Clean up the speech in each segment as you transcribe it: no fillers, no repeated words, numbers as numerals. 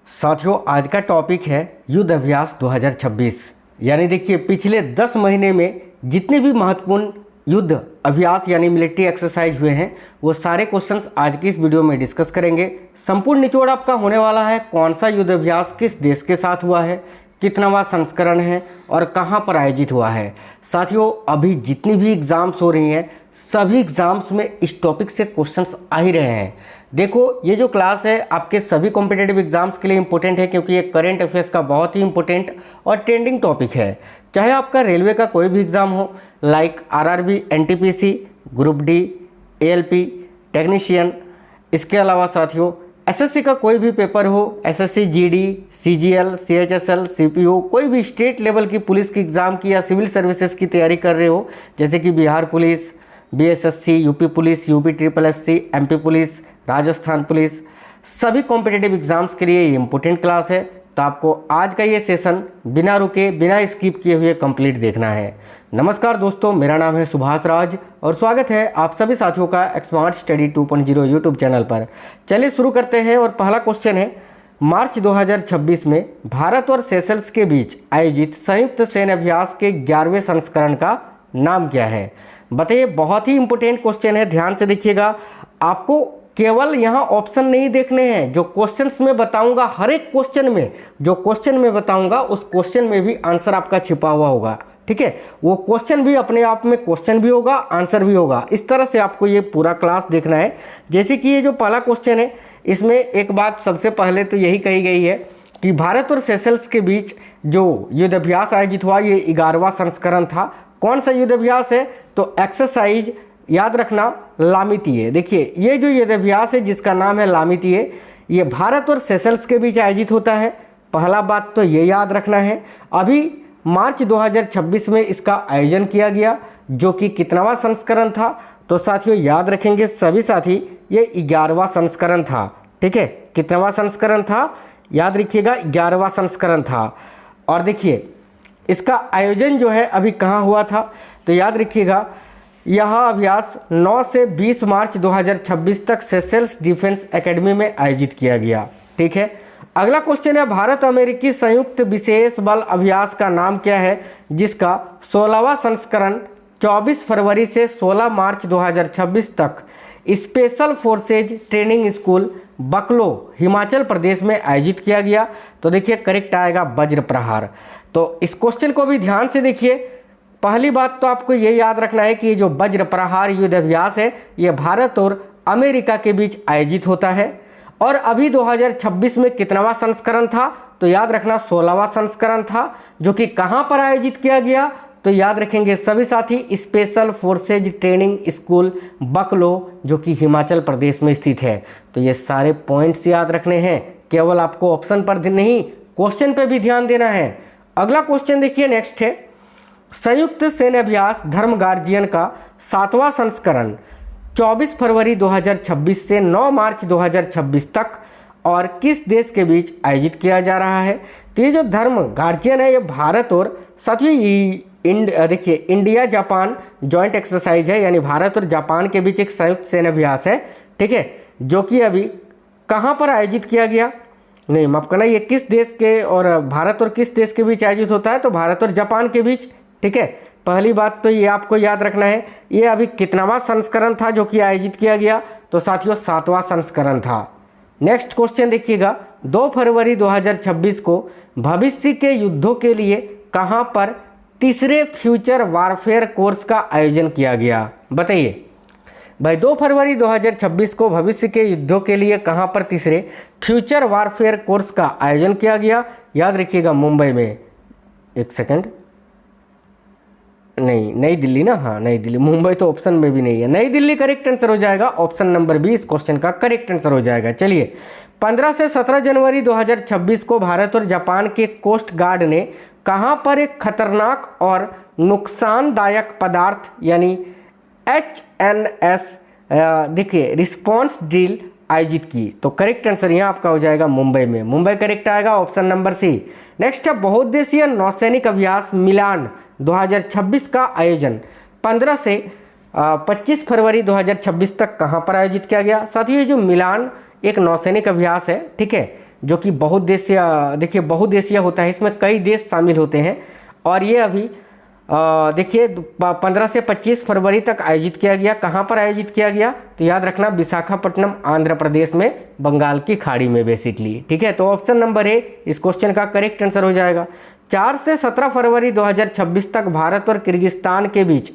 साथियों, आज का टॉपिक है युद्ध अभ्यास 2026। यानी देखिए, पिछले 10 महीने में जितने भी महत्वपूर्ण युद्ध अभ्यास यानी मिलिट्री एक्सरसाइज हुए हैं, वो सारे क्वेश्चंस आज की इस वीडियो में डिस्कस करेंगे। संपूर्ण निचोड़ आपका होने वाला है कौन सा युद्ध अभ्यास किस देश के साथ हुआ है, कितनावा संस्करण है और कहाँ पर आयोजित हुआ है। साथियों, अभी जितनी भी एग्ज़ाम्स हो रही हैं, सभी एग्ज़ाम्स में इस टॉपिक से क्वेश्चंस आ ही रहे हैं। देखो, ये जो क्लास है आपके सभी कॉम्पिटेटिव एग्जाम्स के लिए इंपॉर्टेंट है, क्योंकि ये करंट अफेयर्स का बहुत ही इंपॉर्टेंट और ट्रेंडिंग टॉपिक है। चाहे आपका रेलवे का कोई भी एग्ज़ाम हो, like RRB, NTPC, group D, ALP, technician, इसके अलावा साथियों एसएससी का कोई भी पेपर हो, SSC, GD, CGL, CHSL, CPO, कोई भी स्टेट लेवल की पुलिस की एग्ज़ाम की या सिविल सर्विसेज की तैयारी कर रहे हो, जैसे कि Bihar police, BSSC, UP police, UP triple SC, MP police, Rajasthan police, सभी कॉम्पिटिटिव एग्जाम्स के लिए ये इंपॉर्टेंट क्लास है। तो आपको आज का ये सेशन बिना रुके, बिना स्किप किए हुए कंप्लीट देखना है। नमस्कार दोस्तों, मेरा नाम है सुभाष राज और स्वागत है आप सभी साथियों का स्मार्ट स्टडी 2.0 यूट्यूब चैनल पर। चलिए शुरू करते हैं और पहला क्वेश्चन है, मार्च 2026 में भारत और सेशल्स के बीच आयोजित संयुक्त सैन्य अभ्यास के 11वें संस्करण का नाम क्या है? बताइए, बहुत ही इंपॉर्टेंट क्वेश्चन है, ध्यान से देखिएगा। आपको केवल यहाँ ऑप्शन नहीं देखने हैं, जो क्वेश्चंस में बताऊंगा, हर एक क्वेश्चन में जो क्वेश्चन में बताऊंगा उस क्वेश्चन में भी आंसर आपका छिपा हुआ होगा। ठीक है, वो क्वेश्चन भी अपने आप में क्वेश्चन भी होगा, आंसर भी होगा। इस तरह से आपको ये पूरा क्लास देखना है। जैसे कि ये जो पहला क्वेश्चन है, इसमें एक बात सबसे पहले तो यही कही गई है कि भारत और सेशल्स के बीच जो युद्ध अभ्यास आयोजित हुआ, ये 11वां संस्करण था। कौन सा युद्ध अभ्यास है? तो एक्सरसाइज, याद रखना, लामितीय। देखिए, ये जो युद्ध अभ्यास है जिसका नाम है लामितीय, ये भारत और सेशल्स के बीच आयोजित होता है। पहला बात तो ये याद रखना है। अभी मार्च 2026 में इसका आयोजन किया गया, जो कि कितनावा संस्करण था? तो साथियों याद रखेंगे सभी साथी, ये 11वां संस्करण था। ठीक है, कितनावा संस्करण था? याद रखिएगा, 11वां संस्करण था। और देखिए, इसका आयोजन जो है अभी कहाँ हुआ था? तो याद रखिएगा, यह अभ्यास 9 से 20 मार्च 2026 तक सेशल्स डिफेंस एकेडमी में आयोजित किया गया। ठीक है, अगला क्वेश्चन है, भारत अमेरिकी संयुक्त विशेष बल अभ्यास का नाम क्या है, जिसका 16वां संस्करण 24 फरवरी से 16 मार्च 2026 तक स्पेशल फोर्सेज ट्रेनिंग स्कूल बकलो, हिमाचल प्रदेश में आयोजित किया गया? तो देखिए, करेक्ट आएगा वज्र प्रहार। तो इस क्वेश्चन को भी ध्यान से देखिए। पहली बात तो आपको ये याद रखना है कि ये जो वज्र प्रहार युद्ध अभ्यास है, ये भारत और अमेरिका के बीच आयोजित होता है। और अभी 2026 में कितनावा संस्करण था? तो याद रखना, 16वां संस्करण था, जो कि कहाँ पर आयोजित किया गया? तो याद रखेंगे सभी साथी, स्पेशल फोर्सेज ट्रेनिंग स्कूल बकलो, जो कि हिमाचल प्रदेश में स्थित है। तो ये सारे पॉइंट्स याद रखने हैं, केवल आपको ऑप्शन पर नहीं, क्वेश्चन पे भी ध्यान देना है। अगला क्वेश्चन देखिए, नेक्स्ट है, संयुक्त सैन्य अभ्यास धर्म गार्जियन का 7वां संस्करण 24 फरवरी 2026 से 9 मार्च 2026 तक और किस देश के बीच आयोजित किया जा रहा है? तो ये जो धर्म गार्जियन है, ये भारत और साथियों देखिए, इंडिया जापान जॉइंट एक्सरसाइज है, यानी भारत और जापान के बीच एक संयुक्त सैन्य अभ्यास है। ठीक है, जो कि अभी कहाँ पर आयोजित किया गया? नहीं, माफ करना, ये किस देश के और भारत और किस देश के बीच आयोजित होता है? तो भारत और जापान के बीच। ठीक है, पहली बात तो ये आपको याद रखना है, ये अभी कितनावा संस्करण था जो कि आयोजित किया गया? तो साथियों 7वां संस्करण था। नेक्स्ट क्वेश्चन देखिएगा, 2 फरवरी 2026 को भविष्य के युद्धों के लिए कहां पर तीसरे फ्यूचर वारफेयर कोर्स का आयोजन किया गया? बताइए भाई, 2 फरवरी 2026 को भविष्य के युद्धों के लिए कहां पर तीसरे फ्यूचर वारफेयर कोर्स का आयोजन किया गया? याद रखिएगा, मुंबई में। एक सेकंड, नहीं, नई दिल्ली ना, हाँ नई दिल्ली, मुंबई तो ऑप्शन में भी नहीं है। नई दिल्ली करेक्ट आंसर हो जाएगा, ऑप्शन नंबर 20 क्वेश्चन का करेक्ट आंसर हो जाएगा। चलिए, 15 से 17 जनवरी 2026 को भारत और जापान के कोस्ट गार्ड ने कहां पर एक खतरनाक और नुकसानदायक पदार्थ यानी HNS देखिए रिस्पॉन्स ड्रिल आयोजित की? तो करेक्ट आंसर यहाँ आपका हो जाएगा मुंबई में। मुंबई करेक्ट आएगा, ऑप्शन नंबर सी। नेक्स्ट है, बहुउद्देशीय नौसैनिक अभ्यास मिलान 2026 का आयोजन 15 से 25 फरवरी 2026 तक कहाँ पर आयोजित किया गया? साथ ही ये जो मिलान एक नौसैनिक अभ्यास है, ठीक है, जो कि बहुउद्देशीय, देखिए बहुउद्देशीय होता है, इसमें कई देश शामिल होते हैं। और ये अभी देखिए 15 से 25 फरवरी तक आयोजित किया गया। कहाँ पर आयोजित किया गया? तो याद रखना विशाखापट्टनम, आंध्र प्रदेश में, बंगाल की खाड़ी में बेसिकली। ठीक है, तो ऑप्शन नंबर ए इस क्वेश्चन का करेक्ट आंसर हो जाएगा। 4 से 17 फरवरी 2026 तक भारत और किर्गिस्तान के बीच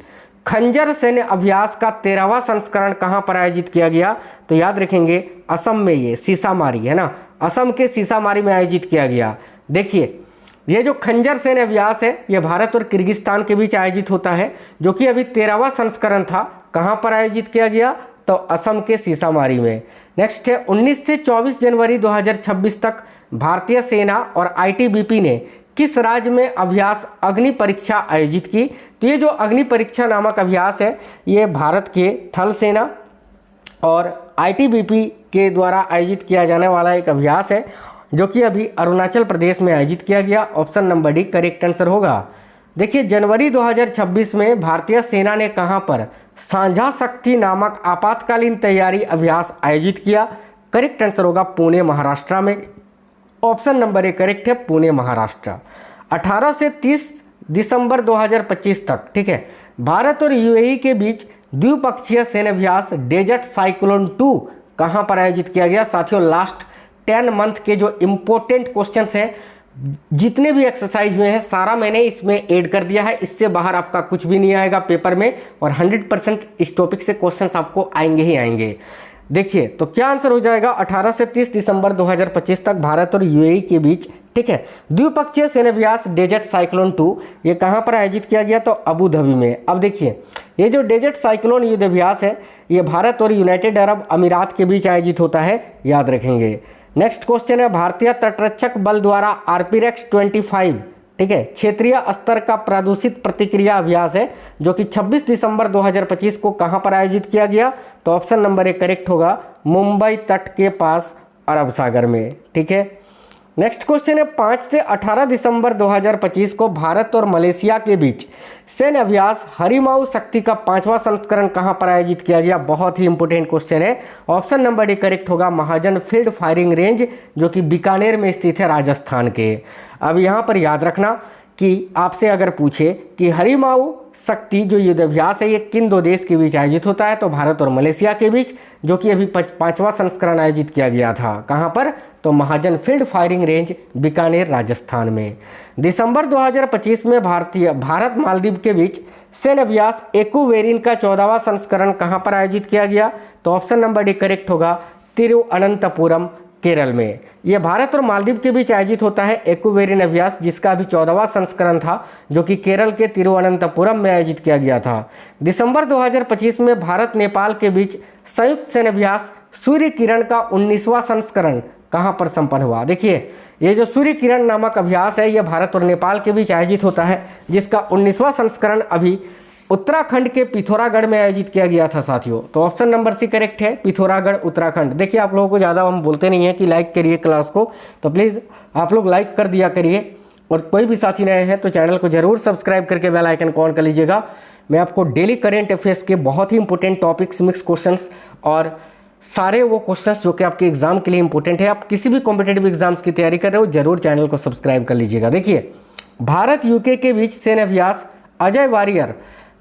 खंजर सैन्य अभ्यास का 13वां संस्करण कहाँ पर आयोजित किया गया? तो याद रखेंगे असम में, ये सीसामारी है ना, असम के सीसामारी में आयोजित किया गया। देखिए ये जो खंजर सैन्य अभ्यास है ये भारत और किर्गिस्तान के बीच आयोजित होता है, जो कि अभी 13वां संस्करण था। कहाँ पर आयोजित किया गया? तो असम के सीसामारी में। नेक्स्ट है 19 से 24 जनवरी 2026 तक भारतीय सेना और आईटीबीपी ने किस राज्य में अभ्यास अग्नि परीक्षा आयोजित की? तो ये जो अग्नि परीक्षा नामक अभ्यास है ये भारत के थल सेना और आईटीबीपी के द्वारा आयोजित किया जाने वाला एक अभ्यास है, जो कि अभी अरुणाचल प्रदेश में आयोजित किया गया। Option number D correct answer होगा। देखिए जनवरी 2026 में भारतीय सेना ने कहां पर साझा शक्ति नामक आपातकालीन तैयारी अभ्यास आयोजित किया? करेक्ट आंसर होगा पुणे, महाराष्ट्र में। ऑप्शन नंबर ए करेक्ट है, पुणे, महाराष्ट्र। 18 से 30 दिसंबर 2025 तक, ठीक है, भारत और यूएई के बीच द्विपक्षीय सैन्य अभ्यास डेजर्ट साइक्लोन 2 कहां पर आयोजित किया गया? साथियों लास्ट 10 मंथ के जो इम्पोर्टेंट क्वेश्चंस हैं, जितने भी एक्सरसाइज हुए हैं, सारा मैंने इसमें ऐड कर दिया है। इससे बाहर आपका कुछ भी नहीं आएगा पेपर में, और 100% इस टॉपिक से क्वेश्चंस आपको आएंगे ही आएंगे। देखिए तो क्या आंसर हो जाएगा? 18 से 30 दिसंबर 2025 तक भारत और यूएई के बीच, ठीक है, द्विपक्षीय सैन्य अभ्यास डेजर्ट साइक्लोन 2 ये कहां पर आयोजित किया गया? तो अबू धाबी में। अब देखिए ये जो डेजर्ट साइक्लोन युद्ध अभ्यास है ये भारत और यूनाइटेड अरब अमीरात के बीच आयोजित होता है, याद रखेंगे। नेक्स्ट क्वेश्चन है भारतीय तटरक्षक बल द्वारा आरपीरेक्स 25, ठीक है, क्षेत्रीय स्तर का प्रदूषित प्रतिक्रिया अभ्यास है, जो कि 26 दिसंबर 2025 को कहां पर आयोजित किया गया? तो ऑप्शन नंबर ए करेक्ट होगा, मुंबई तट के पास, अरब सागर में। ठीक है, नेक्स्ट क्वेश्चन है 5 से 18 दिसंबर 2025 को भारत और मलेशिया के बीच सैन्य अभ्यास हरिमाऊ शक्ति का 5वां संस्करण कहां पर आयोजित किया गया? बहुत ही इंपोर्टेंट क्वेश्चन है। ऑप्शन नंबर डी करेक्ट होगा, महाजन फील्ड फायरिंग रेंज, जो कि बीकानेर में स्थित है, राजस्थान के। अब यहां पर याद रखना कि आपसे अगर पूछे कि हरिमाऊ शक्ति जो युद्धाभ्यास है ये किन दो देश के बीच आयोजित होता है? तो भारत और मलेशिया के बीच, जो कि अभी 5वां संस्करण आयोजित किया गया था। कहां पर? तो Mahajan field firing range, Bikaner, Rajasthan में। दिसंबर 2025 में भारत मालदीव के बीच सैन्य अभ्यास एक्वेरिन का 14वां संस्करण कहां पर आयोजित किया गया? तो ऑप्शन नंबर डी करेक्ट होगा, तिरुवनंतपुरम, केरल में। यह भारत और मालदीव के बीच आयोजित होता है एक्वेरिन अभ्यास, जिसका अभी 14वां संस्करण था, जो कि केरल के तिरुवनंतपुरम में आयोजित किया गया था। दिसंबर 2025 में भारत नेपाल के बीच संयुक्त सैन्य अभ्यास सूर्य किरण का 19वां संस्करण कहां पर संपन्न हुआ? देखिए ये जो सूर्य किरण नामक अभ्यास है ये भारत और नेपाल के बीच आयोजित होता है, जिसका 19वां संस्करण अभी उत्तराखंड के पिथौरागढ़ में आयोजित किया गया था साथियों। तो ऑप्शन नंबर सी करेक्ट है, पिथौरागढ़, उत्तराखंड। देखिए आप लोगों को ज़्यादा हम बोलते नहीं हैं कि लाइक करिए क्लास को, तो प्लीज़ आप लोग लाइक कर दिया करिए, और कोई भी साथी नए हैं तो चैनल को जरूर सब्सक्राइब करके बेल आइकन को ऑन कर लीजिएगा। मैं आपको डेली करेंट अफेयर्स के बहुत ही इंपॉर्टेंट टॉपिक्स, मिक्स क्वेश्चंस और सारे वो क्वेश्चंस जो कि आपके एग्जाम के लिए इंपॉर्टेंट है, आप किसी भी कॉम्पिटेटिव एग्जाम्स की तैयारी कर रहे हो, जरूर चैनल को सब्सक्राइब कर लीजिएगा। देखिए भारत यूके के बीच सैन्य अभ्यास अजय वारियर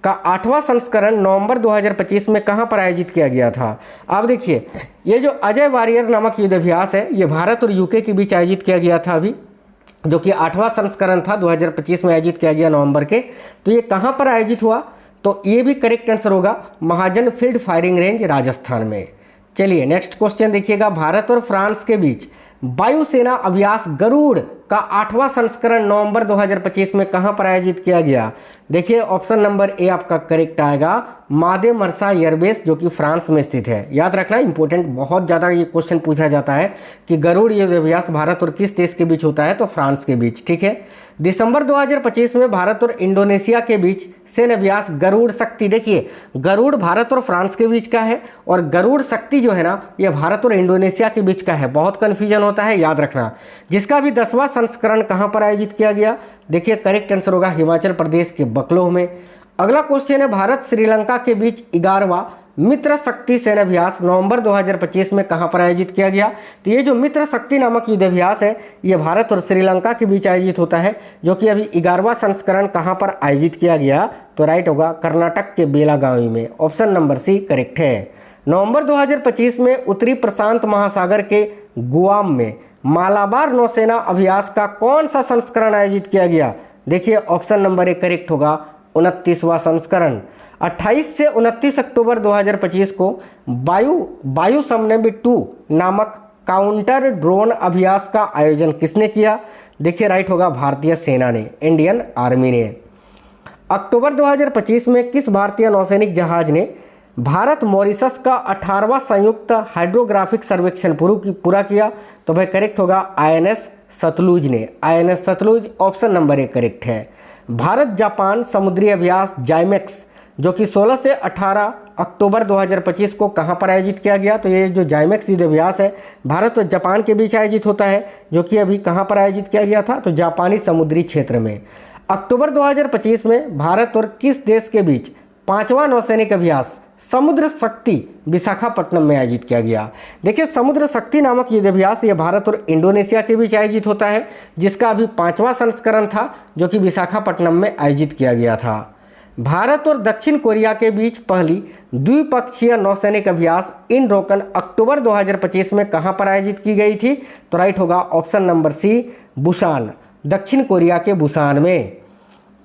का 8वां संस्करण नवंबर 2025 में कहां पर आयोजित किया गया था? आप देखिए ये जो अजय वारियर नामक युद्धाभ्यास है ये भारत और यूके के बीच आयोजित किया गया था अभी, जो कि 8वां संस्करण था, 2025 में आयोजित किया गया नवंबर के। तो ये कहां पर आयोजित हुआ? तो ये भी करेक्ट आंसर होगा, महाजन फील्ड फायरिंग रेंज, राजस्थान में। चलिए नेक्स्ट क्वेश्चन देखिएगा, भारत और फ्रांस के बीच वायुसेना अभ्यास गरुड़ का 8वां संस्करण नवंबर 2025 में कहां पर आयोजित किया गया? देखिए ऑप्शन नंबर ए आपका करेक्ट आएगा, मादे मरसा एयरबेस, जो कि फ्रांस में स्थित है। याद रखना इंपॉर्टेंट, बहुत ज़्यादा ये क्वेश्चन पूछा जाता है कि गरुड़ युद्ध अभ्यास भारत और किस देश के बीच होता है? तो फ्रांस के बीच। ठीक है, दिसंबर 2025 में भारत और इंडोनेशिया के बीच सैन्य अभ्यास गरुड़ शक्ति। देखिए गरुड़ भारत और फ्रांस के बीच का है, और गरुड़ शक्ति जो है ना ये भारत और इंडोनेशिया के बीच का है। बहुत कन्फ्यूजन होता है, याद रखना। जिसका भी 10वां संस्करण कहां पर आयोजित किया गया? देखिए करेक्ट आंसर होगा, हिमाचल प्रदेश के बकलोह में। अगला क्वेश्चन है, भारत श्रीलंका के बीच 11वां मित्र शक्ति सेनाभ्यास नवंबर 2025 में कहां पर आयोजित किया गया? तो ये जो मित्र शक्ति नामक युद्धाभ्यास है ये भारत और श्रीलंका के बीच आयोजित होता है, जो कि अभी 11वां संस्करण कहां पर आयोजित किया गया? तो राइट होगा कर्नाटक के बेलागावी में। ऑप्शन नंबर सी करेक्ट है। नवंबर 2025 में उत्तरी प्रशांत महासागर के गुआम में मालाबार नौसेना अभ्यास का कौन सा संस्करण आयोजित किया गया? देखिए ऑप्शन नंबर ए करेक्ट होगा 29वां संस्करण। 28 से 29 अक्टूबर 2025 को वायु समन्वय 2 नामक काउंटर ड्रोन अभ्यास का आयोजन किसने किया? देखिए राइट होगा भारतीय सेना ने, इंडियन आर्मी ने। अक्टूबर 2025 में किस भारतीय नौसैनिक जहाज ने भारत मॉरिशस का 18वां संयुक्त हाइड्रोग्राफिक सर्वेक्षण पूरा किया? तो भाई करेक्ट होगा आईएनएस सतलुज ने, INS Sutlej. Option number A correct है। भारत जापान समुद्री अभ्यास जाइमेक्स जो कि 16 से 18 अक्टूबर 2025 को कहां पर आयोजित किया गया? तो ये जो जाइमेक्स युद्ध अभ्यास है भारत और जापान के बीच आयोजित होता है, जो कि अभी कहां पर आयोजित किया गया था? तो जापानी समुद्री क्षेत्र में। अक्टूबर 2025 में भारत और किस देश के बीच 5वां नौसैनिक अभ्यास समुद्र शक्ति विशाखापट्टनम में आयोजित किया गया? देखिए समुद्र शक्ति नामक युद्धाभ्यास ये भारत और इंडोनेशिया के बीच आयोजित होता है, जिसका अभी 5वां संस्करण था, जो कि विशाखापट्टनम में आयोजित किया गया था। भारत और दक्षिण कोरिया के बीच पहली द्विपक्षीय नौसैनिक अभ्यास इंडोकन अक्टूबर 2025 में कहां पर आयोजित की गई थी? तो राइट होगा ऑप्शन नंबर सी बुसान, दक्षिण कोरिया के बुसान में।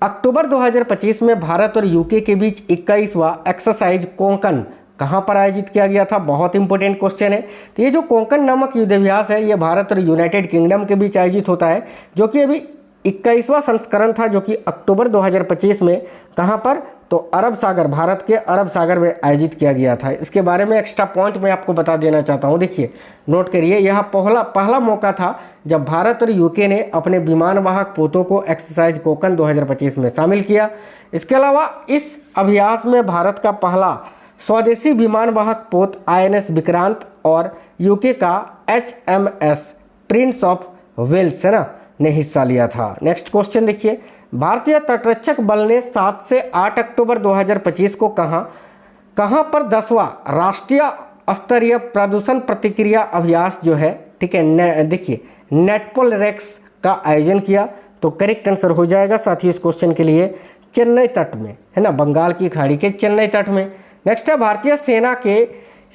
अक्टूबर 2025 में भारत और यूके के बीच 21वां एक्सरसाइज कोंकण कहां पर आयोजित किया गया था? बहुत इंपॉर्टेंट क्वेश्चन है। तो ये जो कोंकण नामक युद्धाभ्यास है ये भारत और यूनाइटेड किंगडम के बीच आयोजित होता है, जो कि अभी 21वां संस्करण था, जो कि अक्टूबर 2025 में कहां पर? तो अरब सागर, भारत के अरब सागर में आयोजित किया गया था। इसके बारे में एक्स्ट्रा पॉइंट मैं आपको बता देना चाहता हूं। देखिए नोट करिए, यह पहला मौका था जब भारत और यूके ने अपने विमानवाहक पोतों को एक्सरसाइज कोंकण 2025 में शामिल किया। इसके अलावा इस अभ्यास में भारत का पहला स्वदेशी विमानवाहक पोत आईएनएस विक्रांत और यूके का HMS प्रिंस ऑफ वेल्स है ना ने हिस्सा लिया था। नेक्स्ट क्वेश्चन देखिए, भारतीय तटरक्षक बल ने 7 से 8 अक्टूबर 2025 को कहां पर 10वां राष्ट्रीय स्तरीय प्रदूषण प्रतिक्रिया अभ्यास जो है, ठीक है, देखिए नेटपोलरेक्स का आयोजन किया? तो करेक्ट आंसर हो जाएगा साथियों इस क्वेश्चन के लिए चेन्नई तट में, है ना, बंगाल की खाड़ी के चेन्नई तट में। नेक्स्ट है भारतीय सेना के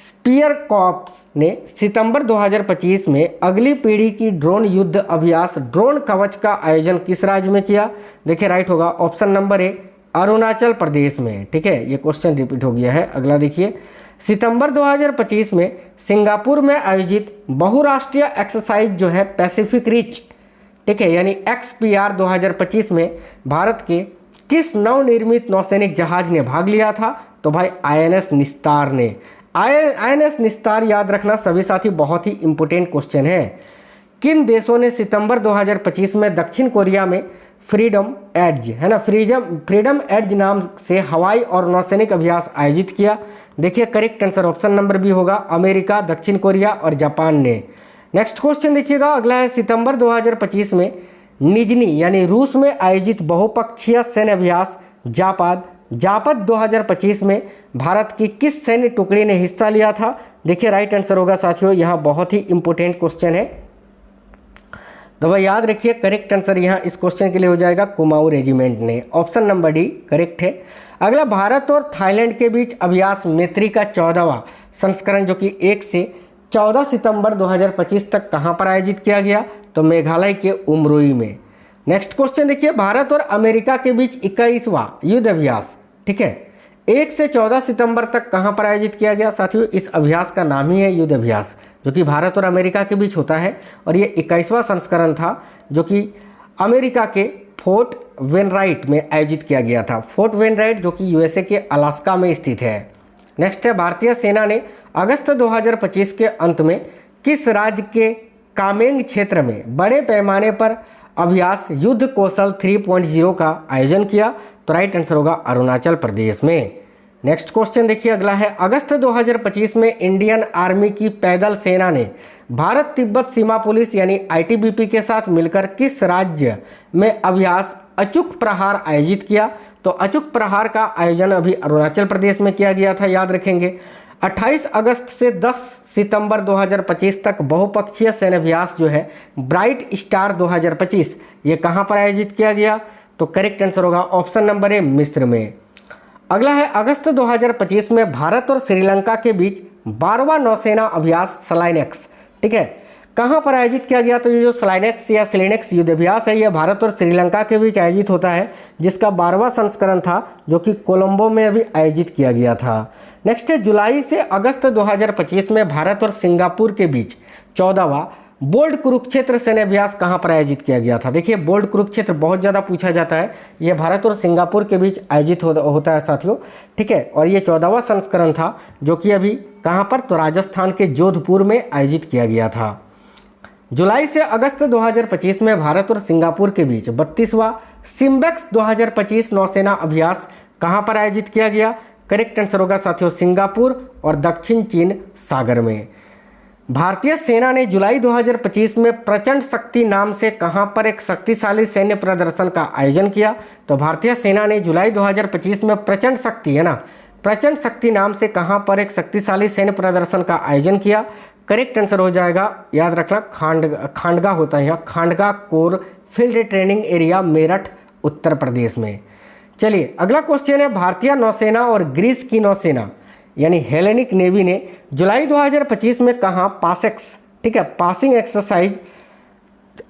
स्पीयर कॉर्प्स ने सितंबर 2025 में अगली पीढ़ी की ड्रोन युद्ध अभ्यास ड्रोन कवच का आयोजन किस राज्य में किया? देखिए राइट होगा ऑप्शन नंबर ए अरुणाचल प्रदेश में। ठीक है, ये क्वेश्चन रिपीट हो गया है। अगला देखिए, सितंबर 2025 में सिंगापुर में आयोजित बहुराष्ट्रीय एक्सरसाइज जो है पैसिफिक रिच, ठीक है, यानी XPR 2025 में भारत के किस नवनिर्मित नौसैनिक जहाज ने भाग लिया था? तो भाई INS निस्तार ने। INS निस्तार याद रखना सभी साथी, बहुत ही इंपॉर्टेंट क्वेश्चन है। किन देशों ने सितंबर 2025 में दक्षिण कोरिया में फ्रीडम एड्ज, है ना, फ्रीडम एड्ज नाम से हवाई और नौसैनिक अभ्यास आयोजित किया? देखिए correct answer option number B होगा, अमेरिका, दक्षिण कोरिया और जापान ने। नेक्स्ट क्वेश्चन देखिएगा, अगला है सितंबर 2025 में निजनी यानी रूस में आयोजित बहुपक्षीय सैन्य अभ्यास जापाद 2025 में भारत की किस सैन्य टुकड़ी ने हिस्सा लिया था? देखिए राइट आंसर होगा साथियों, यहाँ बहुत ही इंपॉर्टेंट क्वेश्चन है, तो भाई याद रखिए करेक्ट आंसर यहाँ इस क्वेश्चन के लिए हो जाएगा कुमाऊं रेजिमेंट ने। ऑप्शन नंबर डी करेक्ट है। अगला, भारत और थाईलैंड के बीच अभ्यास मैत्री का 14वां संस्करण जो कि 1 से 14 सितंबर 2025 तक कहां पर आयोजित किया गया? तो मेघालय के उमरोई में। नेक्स्ट क्वेश्चन देखिए, भारत और अमेरिका के बीच 21वां युद्ध अभ्यास, ठीक है, 1 से 14 सितंबर तक कहां पर आयोजित किया गया? साथियों इस अभ्यास का नाम ही है युद्ध अभ्यास, जो कि भारत और अमेरिका के बीच होता है, और ये 21वां संस्करण था जो कि अमेरिका के फोर्ट वेनराइट में आयोजित किया गया था। फोर्ट वेनराइट जो कि USA के अलास्का में स्थित है। नेक्स्ट है, भारतीय सेना ने अगस्त 2025 के अंत में किस राज्य के कामेंग क्षेत्र में बड़े पैमाने पर अभ्यास युद्ध कौशल 3.0 का आयोजन किया? तो राइट आंसर होगा अरुणाचल प्रदेश में। नेक्स्ट क्वेश्चन देखिए, अगला है, अगस्त 2025 में इंडियन आर्मी की पैदल सेना ने भारत तिब्बत सीमा पुलिस यानी ITBP के साथ मिलकर किस राज्य में अभ्यास अचूक प्रहार आयोजित किया? तो अचूक प्रहार का आयोजन अभी अरुणाचल प्रदेश में किया गया था, याद रखेंगे। 28 अगस्त से 10 सितंबर 2025 तक बहुपक्षीय सैन्याभ्यास जो है ब्राइट स्टार 2025, ये कहाँ पर आयोजित किया गया? तो करेक्ट आंसर होगा ऑप्शन नंबर ए, मिस्र में। अगला है अगस्त 2025 में भारत और श्रीलंका के बीच 12वां नौसेना अभ्यास सलाइनेक्स, ठीक है, कहाँ पर आयोजित किया गया? तो ये जो सलाइनेक्स या सिलेनेक्स युद्ध अभ्यास है, ये भारत और श्रीलंका के बीच आयोजित होता है, जिसका 12वां संस्करण था जो कि कोलंबो में अभी आयोजित किया गया था। नेक्स्ट है जुलाई से अगस्त 2025 में भारत और सिंगापुर के बीच 14वां बोल्ड कुरुक्षेत्र सैन्य अभ्यास कहाँ पर आयोजित किया गया था? देखिए बोल्ड कुरुक्षेत्र बहुत ज़्यादा पूछा जाता है, ये भारत और सिंगापुर के बीच आयोजित होता है साथियों, ठीक है, और ये 14वां संस्करण था जो कि अभी कहाँ पर? तो राजस्थान के जोधपुर में आयोजित किया गया था। जुलाई से अगस्त 2025 में भारत और सिंगापुर के बीच 32वां सिम्बेक्स 2025 नौसेना अभ्यास कहाँ पर आयोजित किया गया? करेक्ट आंसर होगा साथियों सिंगापुर और दक्षिण चीन सागर में। भारतीय सेना ने जुलाई 2025 में प्रचंड शक्ति नाम से कहां पर एक शक्तिशाली सैन्य प्रदर्शन का आयोजन किया? तो भारतीय सेना ने जुलाई 2025 में प्रचंड शक्ति है ना, प्रचंड शक्ति नाम से कहां पर एक शक्तिशाली सैन्य प्रदर्शन का आयोजन किया? करेक्ट आंसर हो जाएगा, याद रखना, खांडगा होता है यहाँ, Khandga core field training area, Meerut, Uttar Pradesh में। चलिए अगला क्वेश्चन है, भारतीय नौसेना और ग्रीस की नौसेना यानी हेलेनिक नेवी ने जुलाई 2025 में कहाँ पासेक्स, ठीक है, पासिंग एक्सरसाइज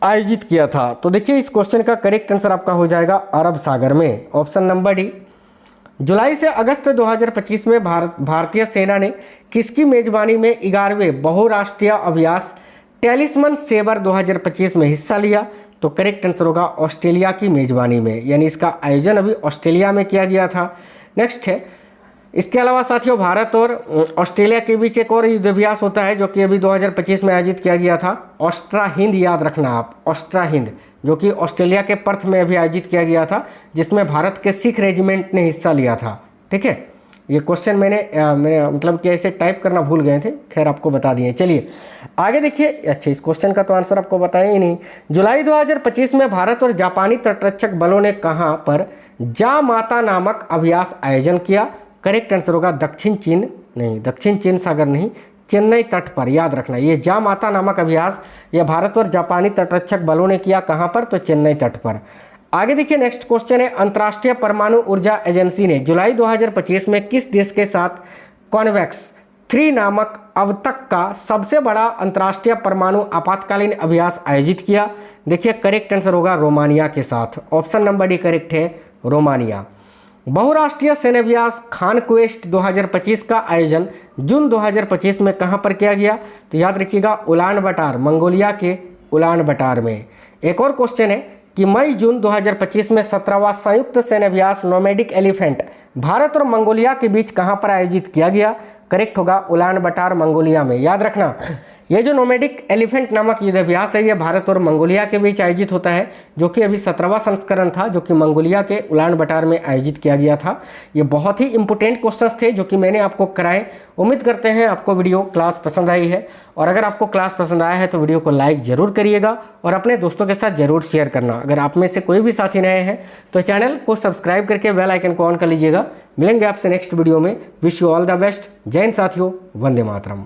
आयोजित किया था? तो देखिए इस क्वेश्चन का करेक्ट आंसर आपका हो जाएगा अरब सागर में, ऑप्शन नंबर डी। जुलाई से अगस्त 2025 में भारतीय सेना ने किसकी मेजबानी में 11वें बहुराष्ट्रीय अभ्यास टेलिस्मन सेबर 2025 में हिस्सा लिया? तो करेक्ट आंसर होगा ऑस्ट्रेलिया की मेजबानी में, यानी इसका आयोजन अभी ऑस्ट्रेलिया में किया गया था। नेक्स्ट है, इसके अलावा साथियों भारत और ऑस्ट्रेलिया के बीच एक और युद्धाभ्यास होता है जो कि अभी 2025 में आयोजित किया गया था, ऑस्ट्रा हिंद, याद रखना आप, ऑस्ट्रा हिंद, जो कि ऑस्ट्रेलिया के पर्थ में अभी आयोजित किया गया था, जिसमें भारत के सिख रेजिमेंट ने हिस्सा लिया था, ठीक है। ये क्वेश्चन मैंने मतलब कि ऐसे टाइप करना भूल गए थे, खैर आपको बता दिए। चलिए आगे देखिए, अच्छा इस क्वेश्चन का तो आंसर आपको बताया ही नहीं। जुलाई 2025 में भारत और जापानी तटरक्षक बलों ने कहाँ पर जा माता नामक अभ्यास आयोजन किया? करेक्ट आंसर होगा दक्षिण चीन सागर नहीं, चेन्नई तट पर, याद रखना। ये जा माता नामक अभ्यास यह भारत और जापानी तटरक्षक बलों ने किया, कहाँ पर? तो चेन्नई तट पर। आगे देखिए नेक्स्ट क्वेश्चन है, अंतर्राष्ट्रीय परमाणु ऊर्जा एजेंसी ने जुलाई 2025 में किस देश के साथ कॉन्वेक्स 3 नामक अब तक का सबसे बड़ा अंतर्राष्ट्रीय परमाणु आपातकालीन अभ्यास आयोजित किया? देखिए करेक्ट आंसर होगा रोमानिया के साथ, ऑप्शन नंबर डी करेक्ट है, रोमानिया। बहुराष्ट्रीय सैन्याभ्यास खान क्वेस्ट 2025 का आयोजन जून 2025 में कहां पर किया गया? तो याद रखिएगा उलान बटार, मंगोलिया के उलान बटार में। एक और क्वेश्चन है कि मई जून 2025 में 17वां संयुक्त सैन्याभ्यास नोमैडिक एलिफेंट भारत और मंगोलिया के बीच कहां पर आयोजित किया गया? करेक्ट होगा उलान बटार, मंगोलिया में। याद रखना ये जो नोमैडिक एलिफेंट नामक युद्धाभ्यास है ये भारत और मंगोलिया के बीच आयोजित होता है, जो कि अभी 17वां संस्करण था, जो कि मंगोलिया के उलान बटार में आयोजित किया गया था। ये बहुत ही इंपॉर्टेंट क्वेश्चंस थे जो कि मैंने आपको कराए। उम्मीद करते हैं आपको वीडियो क्लास पसंद आई है, और अगर आपको क्लास पसंद आया है तो वीडियो को लाइक जरूर करिएगा और अपने दोस्तों के साथ जरूर शेयर करना। अगर आप में से कोई भी साथी नए हैं तो चैनल को सब्सक्राइब करके बेल आइकन को ऑन कर लीजिएगा। मिलेंगे आपसे नेक्स्ट वीडियो में। Wish you all the best. जय हिंद साथियों, वंदे मातरम।